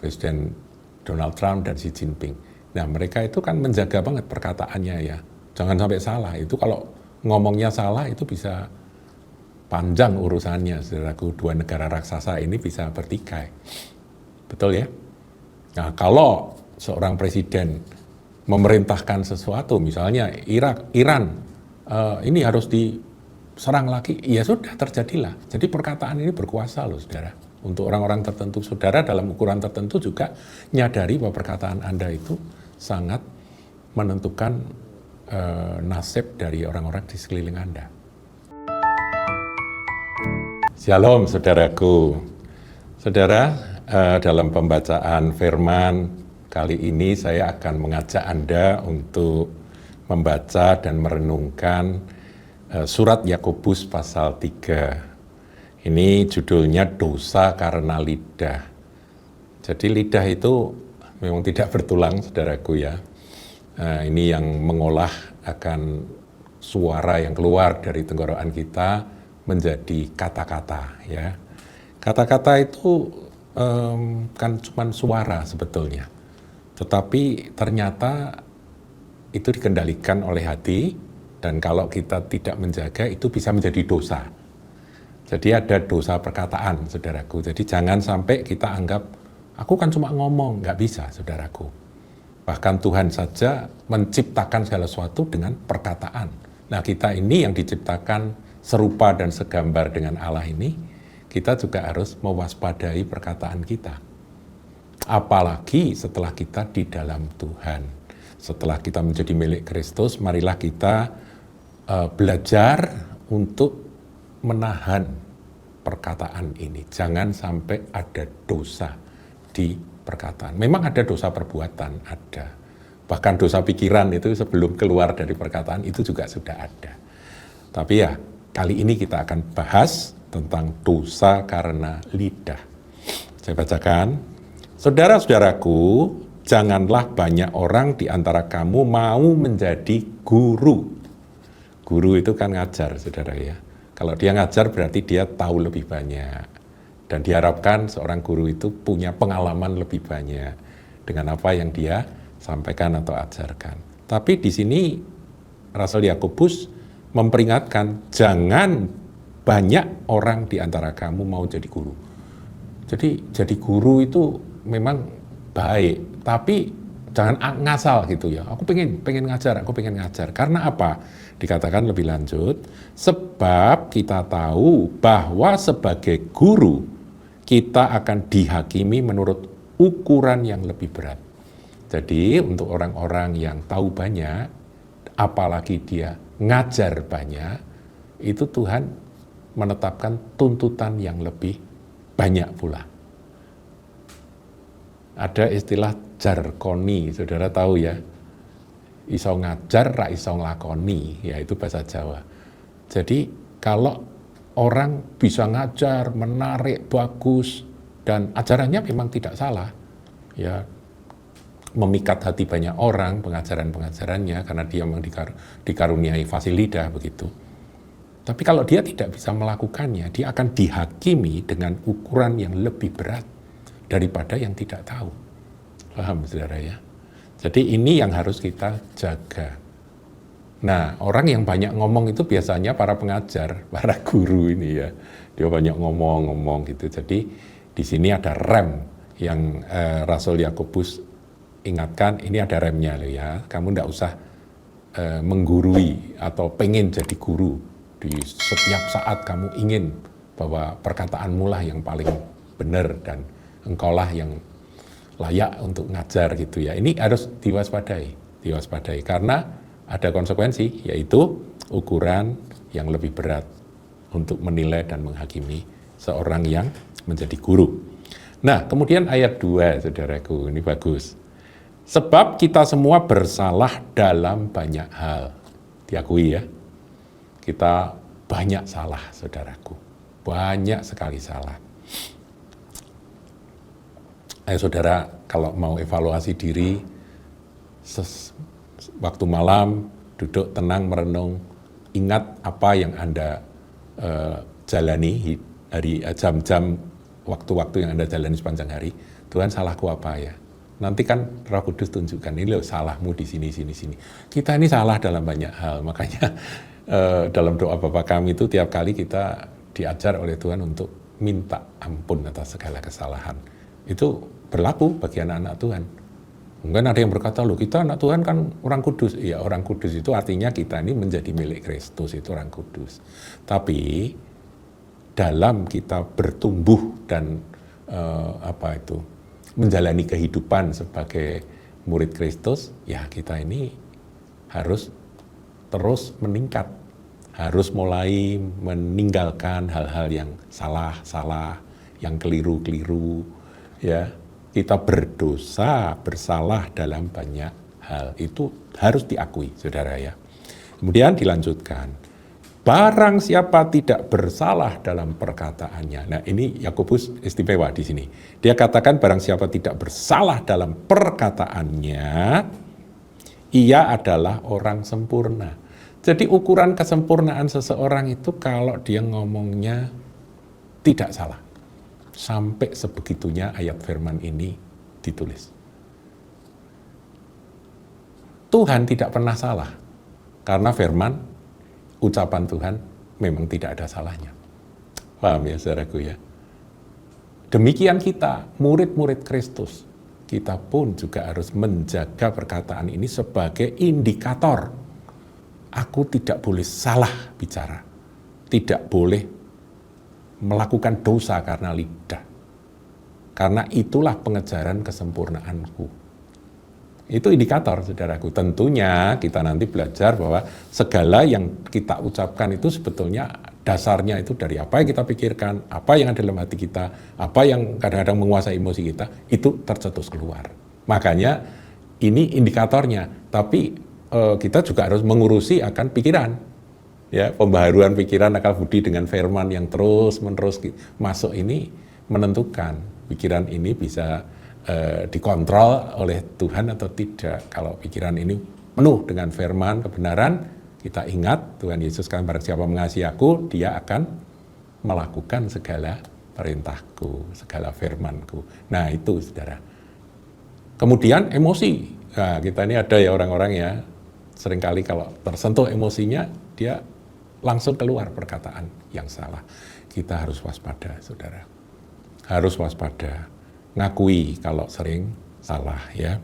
Presiden Donald Trump dan Xi Jinping. Nah, mereka itu kan menjaga banget perkataannya ya. Jangan sampai salah. Itu kalau ngomongnya salah itu bisa panjang urusannya, saudaraku. Dua negara raksasa ini bisa bertikai. Betul ya? Nah, kalau seorang presiden memerintahkan sesuatu, misalnya Iran, ini harus diserang lagi, ya sudah terjadilah. Jadi perkataan ini berkuasa loh, saudara. Untuk orang-orang tertentu, saudara dalam ukuran tertentu juga nyadari bahwa perkataan Anda itu sangat menentukan nasib dari orang-orang di sekeliling Anda. Shalom saudaraku. Saudara, dalam pembacaan firman kali ini saya akan mengajak Anda untuk membaca dan merenungkan surat Yakobus pasal 3. Ini judulnya dosa karena lidah. Jadi lidah itu memang tidak bertulang, saudaraku ya. Ini yang mengolah akan suara yang keluar dari tenggorokan kita menjadi kata-kata ya. Kata-kata itu kan cuma suara sebetulnya. Tetapi ternyata itu dikendalikan oleh hati, dan kalau kita tidak menjaga itu bisa menjadi dosa. Jadi ada dosa perkataan, saudaraku. Jadi jangan sampai kita anggap, aku kan cuma ngomong, nggak bisa, saudaraku. Bahkan Tuhan saja menciptakan segala sesuatu dengan perkataan. Nah, kita ini yang diciptakan serupa dan segambar dengan Allah ini, kita juga harus mewaspadai perkataan kita. Apalagi setelah kita di dalam Tuhan. Setelah kita menjadi milik Kristus, marilah kita belajar untuk menahan perkataan ini. Jangan sampai ada dosa di perkataan. Memang ada dosa perbuatan, ada. Bahkan dosa pikiran itu sebelum keluar dari perkataan itu juga sudah ada. Tapi ya, kali ini kita akan bahas tentang dosa karena lidah. Saya bacakan. Saudara-saudaraku, janganlah banyak orang di antara kamu mau menjadi guru. Guru itu kan ngajar, saudara ya. Kalau dia ngajar berarti dia tahu lebih banyak. Dan diharapkan seorang guru itu punya pengalaman lebih banyak dengan apa yang dia sampaikan atau ajarkan. Tapi di sini Rasul Yakobus memperingatkan, jangan banyak orang di antara kamu mau jadi guru. Jadi guru itu memang baik, tapi jangan ngasal gitu ya. Aku pengen ngajar. Karena apa? Dikatakan lebih lanjut, sebab kita tahu bahwa sebagai guru kita akan dihakimi menurut ukuran yang lebih berat. Jadi untuk orang-orang yang tahu banyak, apalagi dia ngajar banyak, itu Tuhan menetapkan tuntutan yang lebih banyak pula. Ada istilah jarkoni, saudara tahu ya, iso ngajar, ra iso nglakoni, yaitu bahasa Jawa. Jadi kalau orang bisa ngajar, menarik, bagus, dan ajarannya memang tidak salah, ya, memikat hati banyak orang, pengajaran-pengajarannya, karena dia memang dikaruniai fasih lidah, begitu. Tapi kalau dia tidak bisa melakukannya, dia akan dihakimi dengan ukuran yang lebih berat daripada yang tidak tahu. Paham, saudara ya? Jadi ini yang harus kita jaga. Nah, orang yang banyak ngomong itu biasanya para pengajar, para guru ini ya. Dia banyak ngomong gitu. Jadi di sini ada rem yang Rasul Yakobus ingatkan, ini ada remnya loh ya. Kamu enggak usah menggurui atau pengen jadi guru. Di setiap saat kamu ingin bahwa perkataanmu lah yang paling benar dan engkaulah yang layak untuk ngajar gitu ya. Ini harus diwaspadai karena ada konsekuensi, yaitu ukuran yang lebih berat untuk menilai dan menghakimi seorang yang menjadi guru. Nah, kemudian ayat 2, saudaraku, ini bagus. Sebab kita semua bersalah dalam banyak hal. Diakui ya. Kita banyak salah, saudaraku. Banyak sekali salah. Ayo saudara, kalau mau evaluasi diri, waktu malam, duduk tenang, merenung, ingat apa yang Anda jalani hari jam-jam waktu-waktu yang Anda jalani sepanjang hari. Tuhan salahku apa ya? Nanti kan Roh Kudus tunjukkan, ini loh salahmu di sini, sini, sini. Kita ini salah dalam banyak hal, makanya dalam doa Bapa Kami itu tiap kali kita diajar oleh Tuhan untuk minta ampun atas segala kesalahan. Itu berlaku bagi anak-anak Tuhan. Mungkin ada yang berkata, loh kita anak Tuhan kan orang kudus. Iya, orang kudus itu artinya kita ini menjadi milik Kristus, itu orang kudus. Tapi dalam kita bertumbuh dan menjalani kehidupan sebagai murid Kristus, ya kita ini harus terus meningkat, harus mulai meninggalkan hal-hal yang salah, yang keliru, ya. Kita berdosa, bersalah dalam banyak hal, itu harus diakui, saudara ya. Kemudian dilanjutkan, barang siapa tidak bersalah dalam perkataannya. Nah ini Yakobus istimewa di sini. Dia katakan barang siapa tidak bersalah dalam perkataannya, ia adalah orang sempurna. Jadi ukuran kesempurnaan seseorang itu kalau dia ngomongnya tidak salah. Sampai sebegitunya ayat firman ini ditulis. Tuhan tidak pernah salah, karena firman, ucapan Tuhan memang tidak ada salahnya. Paham ya saudaraku ya? Demikian kita, murid-murid Kristus, kita pun juga harus menjaga perkataan ini sebagai indikator. Aku tidak boleh salah bicara, tidak boleh melakukan dosa karena lidah. Karena itulah pengejaran kesempurnaanku. Itu indikator, saudaraku. Tentunya kita nanti belajar bahwa segala yang kita ucapkan itu sebetulnya dasarnya itu dari apa yang kita pikirkan, apa yang ada dalam hati kita, apa yang kadang-kadang menguasai emosi kita, itu tercetus keluar. Makanya ini indikatornya. Tapi kita juga harus mengurusi akan pikiran. Ya, pembaharuan pikiran akal budi dengan firman yang terus-menerus masuk ini menentukan pikiran ini bisa dikontrol oleh Tuhan atau tidak. Kalau pikiran ini penuh dengan firman kebenaran, kita ingat Tuhan Yesus kan barang siapa mengasihi aku, dia akan melakukan segala perintahku, segala firmanku. Nah itu saudara. Kemudian emosi. Nah, kita ini ada ya orang-orang ya, seringkali kalau tersentuh emosinya, dia langsung keluar perkataan yang salah. Kita harus waspada, saudara. Harus waspada. Ngakui kalau sering salah ya.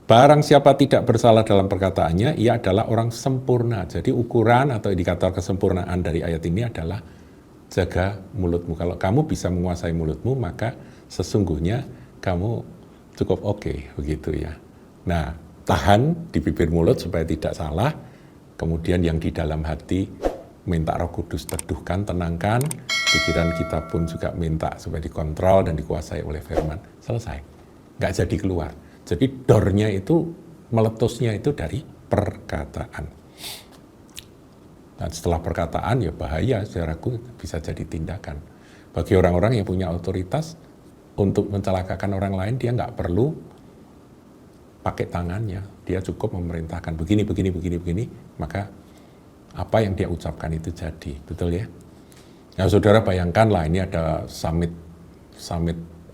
Barang siapa tidak bersalah dalam perkataannya, ia adalah orang sempurna. Jadi ukuran atau indikator kesempurnaan dari ayat ini adalah jaga mulutmu. Kalau kamu bisa menguasai mulutmu, maka sesungguhnya kamu cukup oke, begitu ya. Nah, tahan di bibir mulut supaya tidak salah. Kemudian yang di dalam hati minta Roh Kudus teduhkan, tenangkan. Pikiran kita pun juga minta supaya dikontrol dan dikuasai oleh firman. Selesai. Nggak jadi keluar. Jadi dornya itu, meletusnya itu dari perkataan. Dan setelah perkataan ya bahaya, saudaraku, bisa jadi tindakan. Bagi orang-orang yang punya otoritas untuk mencelakakan orang lain, dia nggak perlu pakai tangannya, dia cukup memerintahkan begini, maka apa yang dia ucapkan itu jadi, betul ya? Nah, saudara bayangkanlah ini ada summit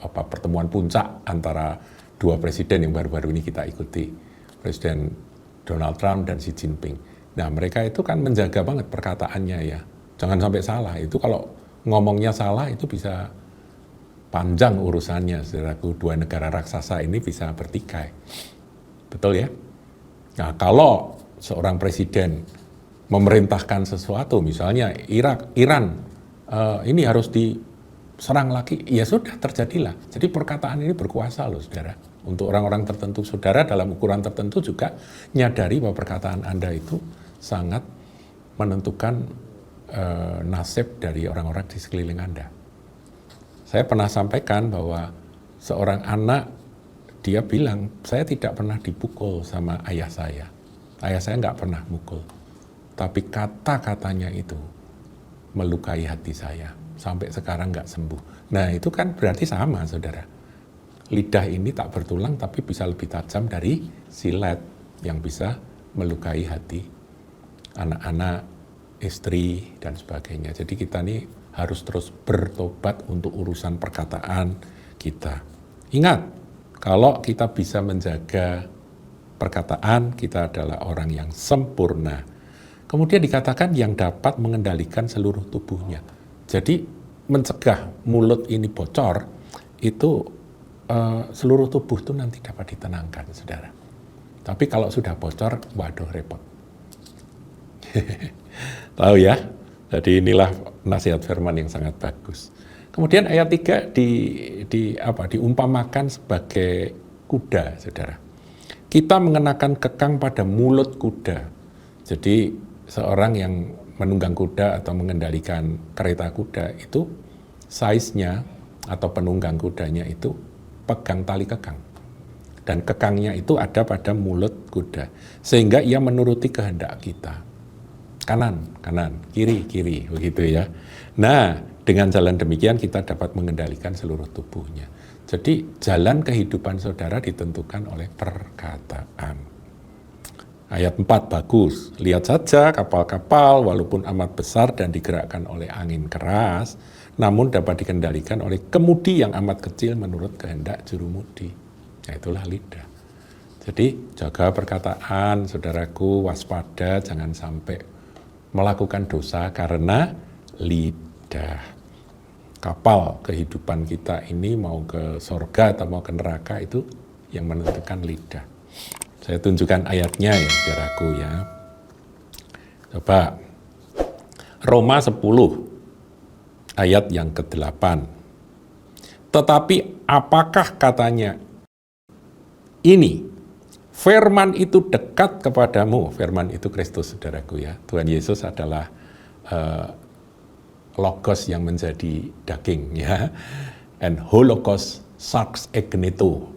pertemuan puncak antara dua presiden yang baru-baru ini kita ikuti, Presiden Donald Trump dan Xi Jinping. Nah, mereka itu kan menjaga banget perkataannya ya, jangan sampai salah. Itu kalau ngomongnya salah itu bisa panjang urusannya, saudaraku. Dua negara raksasa ini bisa bertikai. Betul ya? Nah, kalau seorang presiden memerintahkan sesuatu, misalnya Iran, ini harus diserang lagi, ya sudah terjadilah. Jadi perkataan ini berkuasa loh, saudara. Untuk orang-orang tertentu, saudara dalam ukuran tertentu juga nyadari bahwa perkataan Anda itu sangat menentukan nasib dari orang-orang di sekeliling Anda. Saya pernah sampaikan bahwa seorang anak, dia bilang, saya tidak pernah dipukul sama ayah saya. Ayah saya nggak pernah mukul. Tapi kata-katanya itu melukai hati saya. Sampai sekarang nggak sembuh. Nah itu kan berarti sama, saudara. Lidah ini tak bertulang tapi bisa lebih tajam dari silet yang bisa melukai hati anak-anak, istri, dan sebagainya. Jadi kita nih harus terus bertobat untuk urusan perkataan. kita. Ingat, kalau kita bisa menjaga perkataan, kita adalah orang yang sempurna. Kemudian dikatakan yang dapat mengendalikan seluruh tubuhnya. Jadi mencegah mulut ini bocor, itu seluruh tubuh itu nanti dapat ditenangkan, saudara. Tapi kalau sudah bocor, waduh repot. Tahu ya? Jadi inilah nasihat firman yang sangat bagus. Kemudian ayat 3 diumpamakan sebagai kuda, saudara. Kita mengenakan kekang pada mulut kuda. Jadi seorang yang menunggang kuda atau mengendalikan kereta kuda itu size-nya atau penunggang kudanya itu pegang tali kekang. Dan kekangnya itu ada pada mulut kuda. Sehingga ia menuruti kehendak kita. Kanan, kiri, begitu ya. Nah, dengan jalan demikian kita dapat mengendalikan seluruh tubuhnya. Jadi jalan kehidupan saudara ditentukan oleh perkataan. Ayat 4 bagus. Lihat saja kapal-kapal walaupun amat besar dan digerakkan oleh angin keras, namun dapat dikendalikan oleh kemudi yang amat kecil menurut kehendak jurumudi. Nah, itulah lidah. Jadi jaga perkataan, saudaraku, waspada, jangan sampai melakukan dosa karena lidah. Kapal kehidupan kita ini mau ke sorga atau mau ke neraka itu yang menentukan lidah. Saya tunjukkan ayatnya ya, saudaraku ya. Coba Roma 10 ayat yang ke-8. Tetapi apakah katanya ini? Firman itu dekat kepadamu. Firman itu Kristus, saudaraku ya. Tuhan Yesus adalah logos yang menjadi daging ya. And holokos sarx egneto.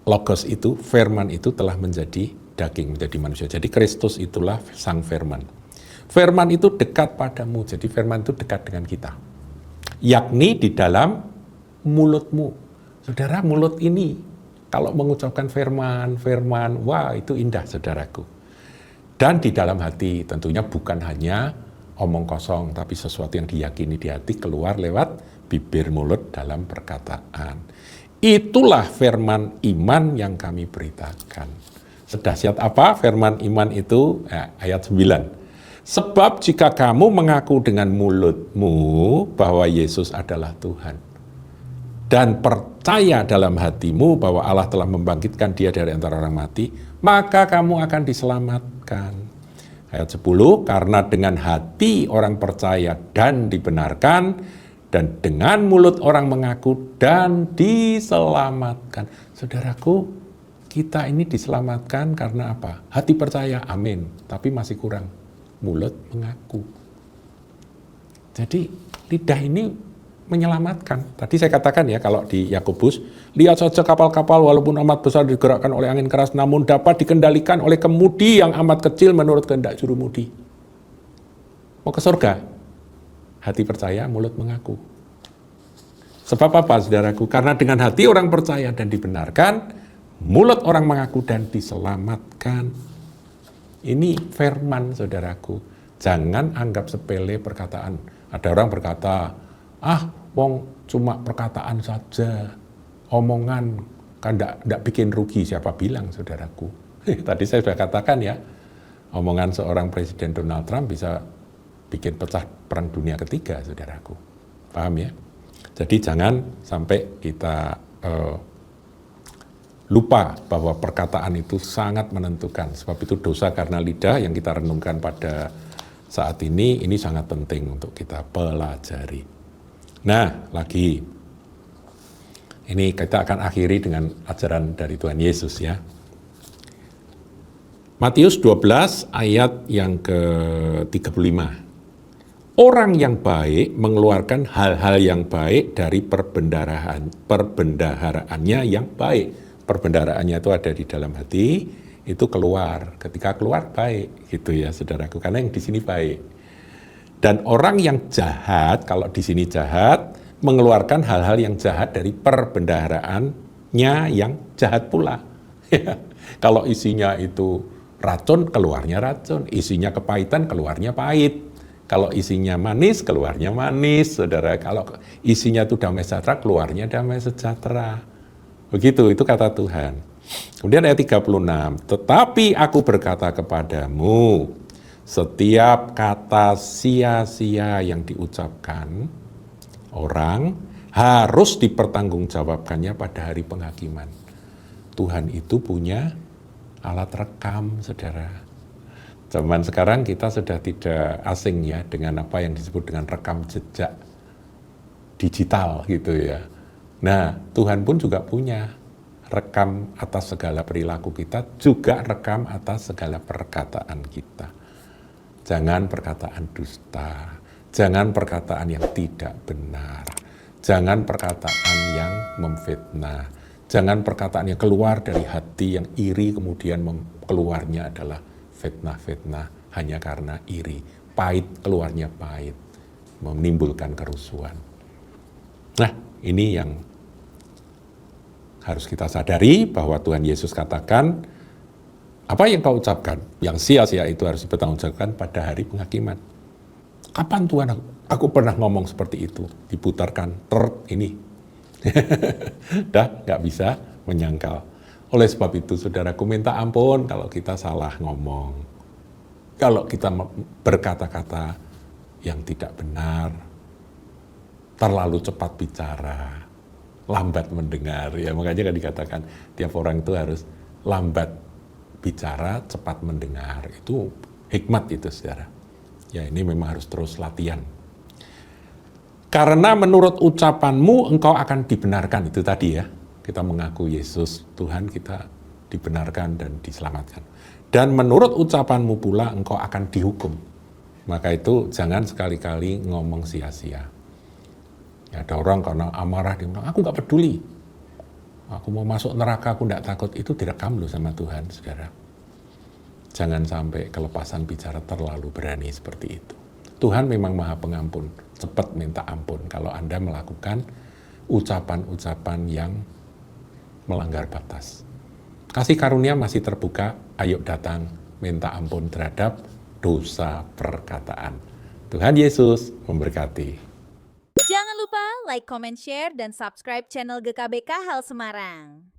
Logos itu, firman itu telah menjadi daging, menjadi manusia. Jadi Kristus itulah sang firman. Firman itu dekat padamu. Jadi firman itu dekat dengan kita. Yakni di dalam mulutmu. Saudara, mulut ini kalau mengucapkan firman, wah itu indah, saudaraku. Dan di dalam hati, tentunya bukan hanya omong kosong, tapi sesuatu yang diyakini di hati keluar lewat bibir, mulut, dalam perkataan. Itulah firman iman yang kami beritakan. Sedahsyat apa firman iman itu? Ayat 9. Sebab jika kamu mengaku dengan mulutmu bahwa Yesus adalah Tuhan, dan percaya dalam hatimu bahwa Allah telah membangkitkan dia dari antara orang mati, maka kamu akan diselamatkan. Ayat 10, karena dengan hati orang percaya dan dibenarkan, dan dengan mulut orang mengaku dan diselamatkan. Saudaraku, kita ini diselamatkan karena apa? Hati percaya, amin. Tapi masih kurang. Mulut mengaku. Jadi lidah ini menyelamatkan. Tadi saya katakan ya, kalau di Yakobus, lihat saja kapal-kapal walaupun amat besar digerakkan oleh angin keras, namun dapat dikendalikan oleh kemudi yang amat kecil menurut kehendak jurumudi. Mau ke surga? Hati percaya, mulut mengaku. Sebab apa, saudaraku? Karena dengan hati orang percaya dan dibenarkan, mulut orang mengaku dan diselamatkan. Ini firman, saudaraku. Jangan anggap sepele perkataan. Ada orang berkata, wong cuma perkataan saja, omongan kan enggak bikin rugi. Siapa bilang, saudaraku? Tadi saya sudah katakan ya, omongan seorang Presiden Donald Trump bisa bikin pecah perang dunia ketiga, saudaraku. Paham ya? Jadi jangan sampai kita lupa bahwa perkataan itu sangat menentukan. Sebab itu dosa karena lidah yang kita renungkan pada saat ini sangat penting untuk kita pelajari. Nah, lagi. Ini kita akan akhiri dengan ajaran dari Tuhan Yesus ya. Matius 12 ayat yang ke-35. Orang yang baik mengeluarkan hal-hal yang baik dari perbendaharaannya yang baik. Perbendaharaannya itu ada di dalam hati, itu keluar. Ketika keluar baik, gitu ya saudaraku. Karena yang di sini baik. Dan orang yang jahat, kalau di sini jahat, mengeluarkan hal-hal yang jahat dari perbendaharaannya yang jahat pula. Kalau isinya itu racun, keluarnya racun. Isinya kepahitan, keluarnya pahit. Kalau isinya manis, keluarnya manis, saudara. Kalau isinya itu damai sejahtera, keluarnya damai sejahtera. Begitu, itu kata Tuhan. Kemudian ayat 36, tetapi aku berkata kepadamu, setiap kata sia-sia yang diucapkan orang harus dipertanggungjawabkannya pada hari penghakiman. Tuhan itu punya alat rekam, saudara. Zaman sekarang kita sudah tidak asing ya dengan apa yang disebut dengan rekam jejak digital gitu ya. Nah, Tuhan pun juga punya rekam atas segala perilaku kita, juga rekam atas segala perkataan kita. Jangan perkataan dusta, jangan perkataan yang tidak benar, jangan perkataan yang memfitnah, jangan perkataan yang keluar dari hati yang iri kemudian keluarnya adalah fitnah-fitnah hanya karena iri. Pahit, keluarnya pahit, menimbulkan kerusuhan. Nah, ini yang harus kita sadari bahwa Tuhan Yesus katakan, apa yang kau ucapkan, yang sia-sia itu harus dipertanggungjawabkan pada hari penghakiman. Kapan Tuhan aku pernah ngomong seperti itu? Diputarkan, ini. Dah nggak bisa menyangkal. Oleh sebab itu, saudaraku, minta ampun kalau kita salah ngomong. Kalau kita berkata-kata yang tidak benar, terlalu cepat bicara, lambat mendengar. Ya, makanya kan dikatakan tiap orang itu harus lambat bicara, cepat mendengar. Itu hikmat itu, saudara. Ya, ini memang harus terus latihan. Karena menurut ucapanmu engkau akan dibenarkan, itu tadi ya. Kita mengaku Yesus Tuhan, kita dibenarkan dan diselamatkan. Dan menurut ucapanmu pula engkau akan dihukum. Maka itu jangan sekali-kali ngomong sia-sia. Ya, ada orang karena amarah, dia bilang, aku nggak peduli. Aku mau masuk neraka, aku nggak takut. Itu direkam loh sama Tuhan, saudara. Jangan sampai kelepasan bicara terlalu berani seperti itu. Tuhan memang Maha Pengampun, cepat minta ampun kalau Anda melakukan ucapan-ucapan yang melanggar batas. Kasih karunia masih terbuka, ayo datang minta ampun terhadap dosa perkataan. Tuhan Yesus memberkati. Jangan lupa like, comment, share, dan subscribe channel GKBK Hal Semarang.